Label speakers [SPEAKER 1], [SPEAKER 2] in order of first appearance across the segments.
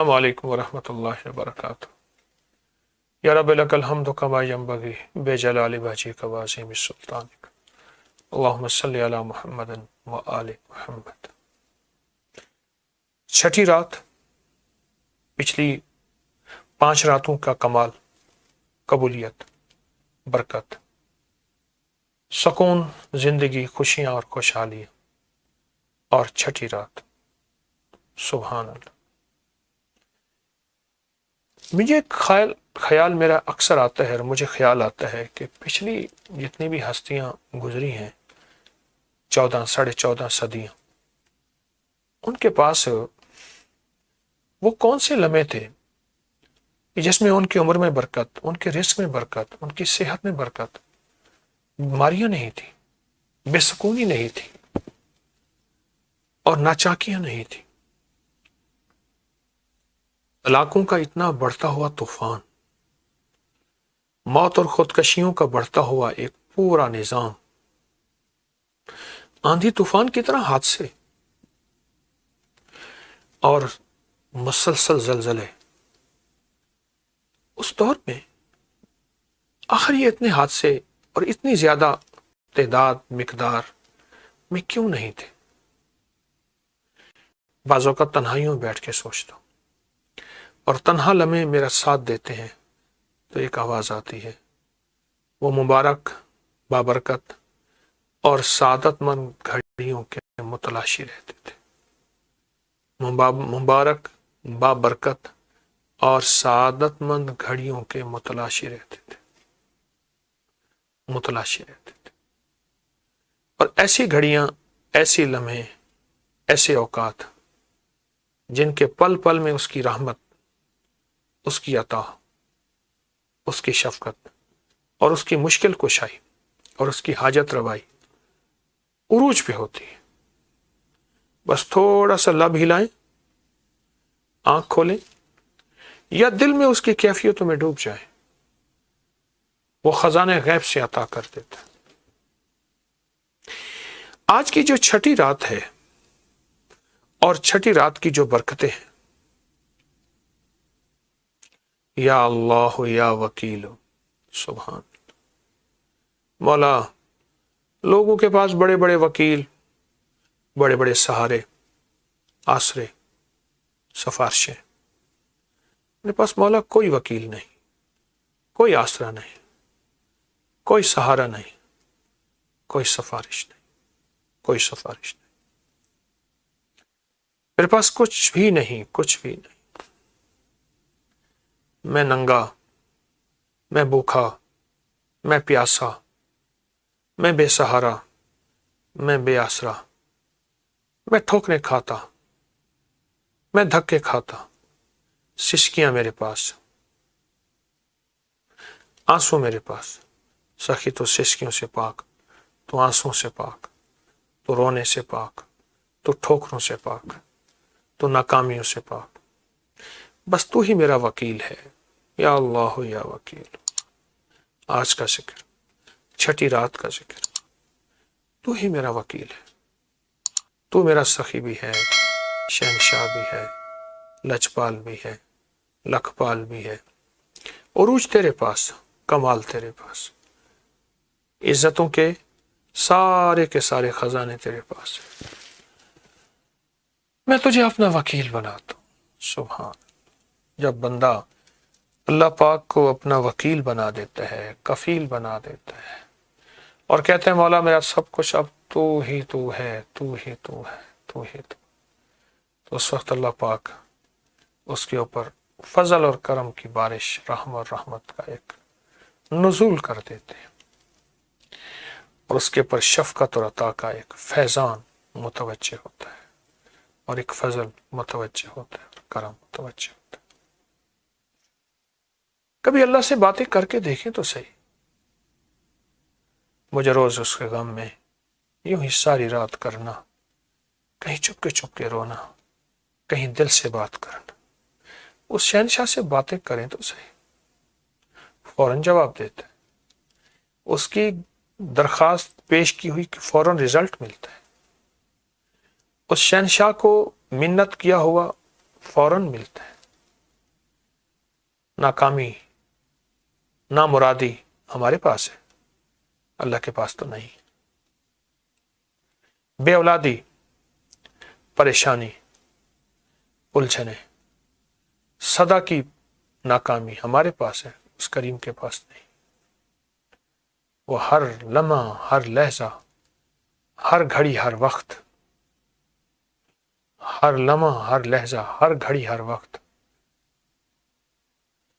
[SPEAKER 1] السلام علیکم ورحمۃ اللہ وبرکاتہ۔ یا رب لک الحمد کما ینبغی بجلال وجہک وعظیم سلطانک، اللہم صلی علی محمد وآل محمد۔ چھٹی رات پچھلی 5 راتوں کا کمال، قبولیت، برکت، سکون، زندگی، خوشیاں اور خوشحالی، اور چھٹی رات، سبحان اللہ۔ مجھے ایک خیال میرا اکثر آتا ہے، اور مجھے خیال آتا ہے کہ پچھلی جتنی بھی ہستیاں گزری ہیں، 14 ساڑھے 14 صدیاں، ان کے پاس وہ کون سے لمحے تھے جس میں ان کی عمر میں برکت، ان کے رزق میں برکت، ان کی صحت میں برکت، بیماریاں نہیں تھی، بے سکونی نہیں تھی، اور ناچاکیاں نہیں تھی۔ طلاقوں کا اتنا بڑھتا ہوا طوفان، موت اور خودکشیوں کا بڑھتا ہوا ایک پورا نظام، آندھی طوفان کی طرح حادثے اور مسلسل زلزلے۔ اس دور میں آخر یہ اتنے حادثے اور اتنی زیادہ تعداد مقدار میں کیوں نہیں تھے؟ بعض اوقات تنہائیوں میں بیٹھ کے سوچتا ہوں، اور تنہا لمحے میرا ساتھ دیتے ہیں تو ایک آواز آتی ہے، وہ مبارک، بابرکت اور سعادت مند گھڑیوں کے متلاشی رہتے تھے۔ مبارک، بابرکت اور سعادت مند گھڑیوں کے متلاشی رہتے تھے، متلاشی رہتے تھے۔ اور ایسی گھڑیاں، ایسی لمحے، ایسے اوقات جن کے پل پل میں اس کی رحمت، اس کی عطا، اس کی شفقت اور اس کی مشکل کشائی اور اس کی حاجت روائی عروج پہ ہوتی ہے۔ بس تھوڑا سا لب ہلائیں، آنکھ کھولیں، یا دل میں اس کی کیفیتوں میں ڈوب جائیں، وہ خزانے غیب سے عطا کر دیتا ہے۔ آج کی جو چھٹی رات ہے، اور چھٹی رات کی جو برکتیں ہیں، یا اللہ یا وکیل، سبحان مولا، لوگوں کے پاس بڑے بڑے وکیل، بڑے بڑے سہارے، آسرے، سفارشیں، میرے پاس مولا کوئی وکیل نہیں، کوئی آسرا نہیں، کوئی سہارا نہیں، کوئی سفارش نہیں، کوئی سفارش نہیں، میرے پاس کچھ بھی نہیں، کچھ بھی نہیں۔ میں ننگا، میں بھوکا، میں پیاسا، میں بے سہارا، میں بے آسرا، میں ٹھوکریں کھاتا، میں دھکے کھاتا، سسکیاں میرے پاس، آنسو میرے پاس۔ سخی تو سسکیوں سے پاک، تو آنسوں سے پاک، تو رونے سے پاک، تو ٹھوکروں سے پاک، تو ناکامیوں سے پاک، بس تو ہی میرا وکیل ہے، یا اللہ یا وکیل۔ آج کا ذکر، چھٹی رات کا ذکر، تو ہی میرا وکیل ہے، تو میرا سخی بھی ہے، شہنشاہ بھی ہے، لجپال بھی ہے، لکھپال بھی ہے۔ عروج تیرے پاس، کمال تیرے پاس، عزتوں کے سارے خزانے تیرے پاس ہیں۔ میں تجھے اپنا وکیل بناتا ہوں، سبحان۔ جب بندہ اللہ پاک کو اپنا وکیل بنا دیتا ہے، کفیل بنا دیتا ہے، اور کہتے ہیں مولا میرا سب کچھ اب تو ہی تو ہے، تو ہی تو ہے، تو ہی تو اس وقت اللہ پاک اس کے اوپر فضل اور کرم کی بارش، رحم اور رحمت کا ایک نزول کر دیتے ہیں، اور اس کے اوپر شفقت اور عطا کا ایک فیضان متوجہ ہوتا ہے، اور ایک فضل متوجہ ہوتا ہے، اور کرم متوجہ ہوتا ہے۔ کبھی اللہ سے باتیں کر کے دیکھیں تو صحیح۔ مجھے روز اس کے غم میں یوں ہی ساری رات کرنا، کہیں چپ کے رونا، کہیں دل سے بات کرنا۔ اس شہنشاہ سے باتیں کریں تو صحیح، فوراً جواب دیتا ہے، اس کی درخواست پیش کی ہوئی کہ فوراً رزلٹ ملتا ہے، اس شہنشاہ کو منت کیا ہوا فوراً ملتا ہے۔ ناکامی، نامرادی ہمارے پاس ہے، اللہ کے پاس تو نہیں۔ بے اولادی، پریشانی، الجھنیں، صدا کی ناکامی ہمارے پاس ہے، اس کریم کے پاس نہیں۔ وہ ہر لمحہ، ہر لحظہ، ہر گھڑی، ہر وقت، ہر لمحہ، ہر لحظہ، ہر گھڑی، ہر وقت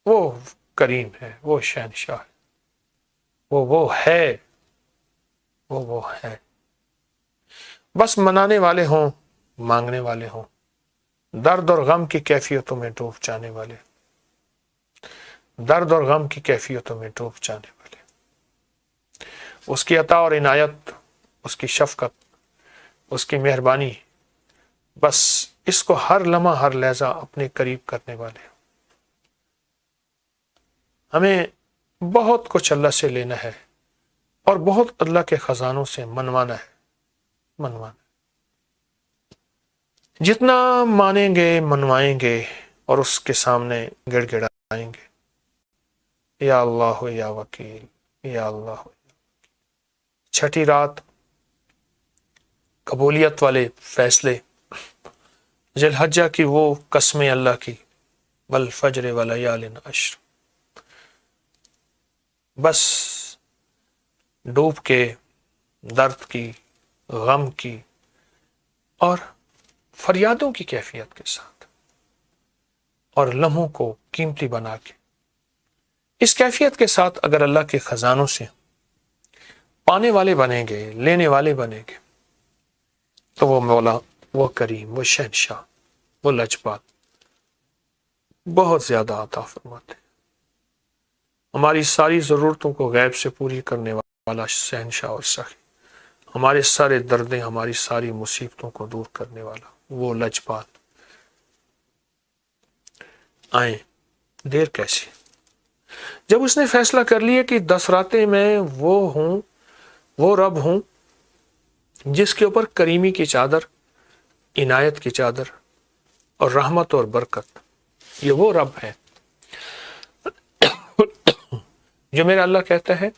[SPEAKER 1] وہ کریم ہے، وہ شہنشاہ ہے، وہ ہے، وہ ہے۔ بس منانے والے ہوں، مانگنے والے ہوں، درد اور غم کی کیفیتوں میں ڈوب جانے والے، درد اور غم کی کیفیتوں میں ڈوب جانے والے، اس کی عطا اور عنایت، اس کی شفقت، اس کی مہربانی، بس اس کو ہر لمحہ، ہر لحظہ اپنے قریب کرنے والے۔ ہمیں بہت کچھ اللہ سے لینا ہے اور بہت اللہ کے خزانوں سے منوانا ہے، منوانا۔ جتنا مانیں گے، منوائیں گے اور اس کے سامنے گڑ گڑائیں گے، یا اللہ یا وکیل، یا اللہ۔ چھٹی رات، قبولیت والے فیصلے، ذی الحجہ کی وہ قسمیں اللہ کی، والفجر ولیال عشر، بس ڈوب کے درد کی، غم کی اور فریادوں کی کیفیت کے ساتھ، اور لمحوں کو قیمتی بنا کے، اس کیفیت کے ساتھ اگر اللہ کے خزانوں سے پانے والے بنیں گے، لینے والے بنیں گے، تو وہ مولا، وہ کریم، وہ شہنشاہ، وہ لجپال بہت زیادہ عطا فرماتے ہیں۔ ہماری ساری ضرورتوں کو غیب سے پوری کرنے والا شہنشاہ اور سخی، ہمارے سارے دردیں، ہماری ساری مصیبتوں کو دور کرنے والا وہ لجپال آئیں، دیر کیسی؟ جب اس نے فیصلہ کر لیا کہ 10 راتیں میں وہ ہوں، وہ رب ہوں جس کے اوپر کریمی کی چادر، عنایت کی چادر اور رحمت اور برکت، یہ وہ رب ہے جو میرا اللہ کہتا ہے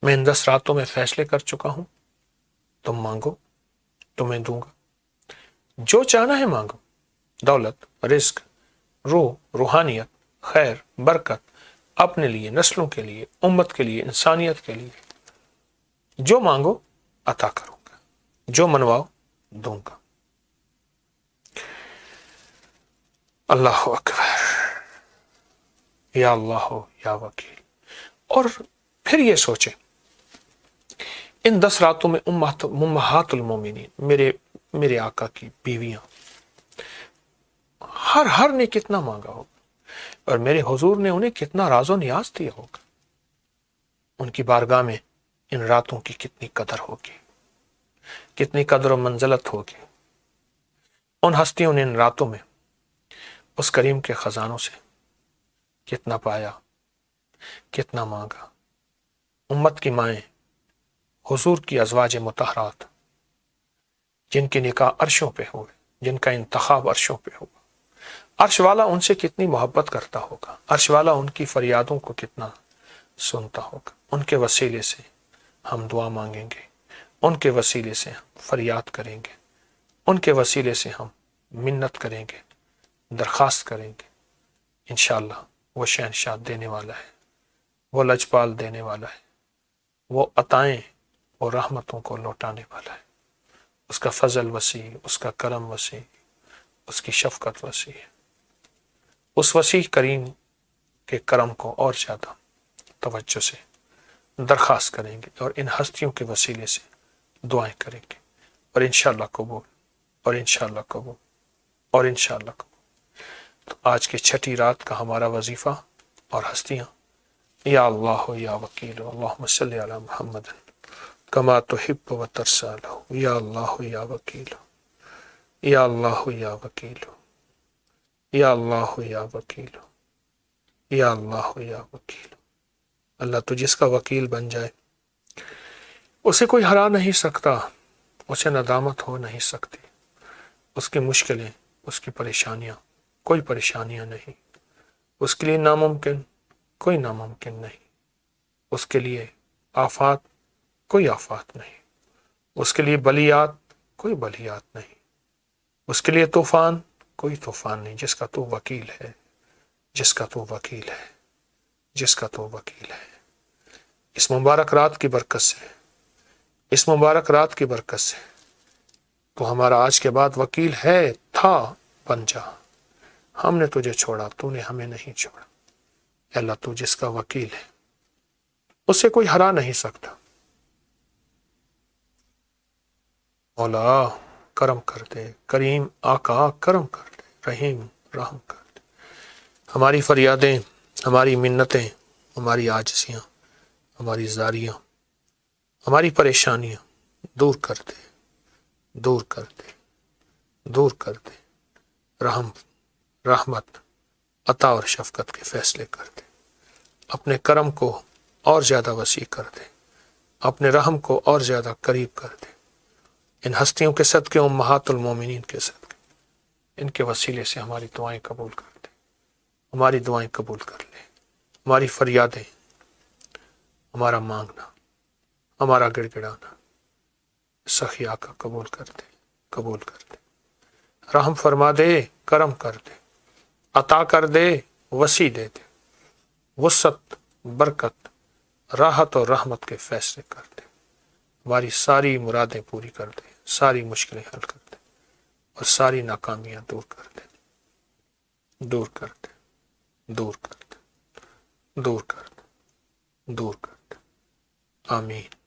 [SPEAKER 1] میں ان 10 راتوں میں فیصلے کر چکا ہوں، تم مانگو تو میں دوں گا، جو چاہنا ہے مانگو، دولت، رزق، روح، روحانیت، خیر، برکت، اپنے لیے، نسلوں کے لیے، امت کے لیے، انسانیت کے لیے، جو مانگو عطا کروں گا، جو منواؤ دوں گا۔ اللہ اکبر، یا اللہ یا وکیل۔ اور پھر یہ سوچیں، ان 10 راتوں میں امہات المومنین، میرے آقا کی بیویاں، ہر نے کتنا مانگا ہوگا، اور میرے حضور نے انہیں کتنا راز و نیاز دیا ہوگا، ان کی بارگاہ میں ان راتوں کی کتنی قدر ہوگی، کتنی قدر و منزلت ہوگی۔ ان ہستیوں نے ان راتوں میں اس کریم کے خزانوں سے کتنا پایا، کتنا مانگا۔ امت کی مائیں، حضور کی ازواج مطہرات، جن کے نکاح عرشوں پہ ہوئے، جن کا انتخاب عرشوں پہ ہوا، عرش والا ان سے کتنی محبت کرتا ہوگا، عرش والا ان کی فریادوں کو کتنا سنتا ہوگا۔ ان کے وسیلے سے ہم دعا مانگیں گے، ان کے وسیلے سے ہم فریاد کریں گے، ان کے وسیلے سے ہم منت کریں گے، درخواست کریں گے۔ انشاءاللہ وہ شہنشاہ دینے والا ہے، وہ لجپال دینے والا ہے، وہ عطائیں اور رحمتوں کو لوٹانے والا ہے۔ اس کا فضل وسیع، اس کا کرم وسیع، اس کی شفقت وسیع ہے۔ اس وسیع کریم کے کرم کو اور زیادہ توجہ سے درخواست کریں گے اور ان ہستیوں کے وسیلے سے دعائیں کریں گے، اور انشاءاللہ قبول، اور انشاءاللہ قبول، اور انشاءاللہ قبول۔ تو آج کی چھٹی رات کا ہمارا وظیفہ اور ہستیاں، یا اللہ یا وکیل، اللہم صلی علی محمد کما تحب و ترضی لہ، یا اللہ یا وکیل، یا اللہ یا وکیل، یا اللہ یا وکیل، یا اللہ یا وکیل۔ اللہ تو جس کا وکیل بن جائے اسے کوئی ہرا نہیں سکتا، اسے ندامت ہو نہیں سکتی، اس کی مشکلیں، اس کی پریشانیاں کوئی پریشانیاں نہیں، اس کے لیے ناممکن کوئی ناممکن نہیں، اس کے لیے آفات کوئی آفات نہیں، اس کے لیے بلیات کوئی بلیات نہیں، اس کے لیے طوفان کوئی طوفان نہیں، جس کا تو وکیل ہے، جس کا تو وکیل ہے، جس کا تو وکیل ہے۔ اس مبارک رات کی برکت سے، اس مبارک رات کی برکت سے تو ہمارا آج کے بعد وکیل ہے، تھا، بن جا۔ ہم نے تجھے چھوڑا، تو نے ہمیں نہیں چھوڑا۔ اے اللہ تو جس کا وکیل ہے اسے کوئی ہرا نہیں سکتا۔ مولا کرم کر دے، کریم آقا کرم کر دے، رحیم رحم کر دے۔ ہماری فریادیں، ہماری منتیں، ہماری عاجزیاں، ہماری زاریاں، ہماری پریشانیاں دور کر دے، دور کر دے، دور کر دے۔ رحم، رحمت، عطا اور شفقت کے فیصلے کر دے۔ اپنے کرم کو اور زیادہ وسیع کر دے، اپنے رحم کو اور زیادہ قریب کر دے۔ ان ہستیوں کے صدقے، امہات المومنین کے صدقے، ان کے وسیلے سے ہماری دعائیں قبول کر دے، ہماری دعائیں قبول کر لے، ہماری فریادیں، ہمارا مانگنا، ہمارا گڑ گڑانا سخی آقا قبول کر دے، قبول کر دے۔ رحم فرما دے، کرم کر دے، عطا کر دے، وسیع دے دے، وسعت، برکت، راحت اور رحمت کے فیصلے کر دے۔ ہماری ساری مرادیں پوری کر دے، ساری مشکلیں حل کر دے، اور ساری ناکامیاں دور کر دے، دور کر دے، دور کر دے، دور کر دے، دور کر دے۔ آمین۔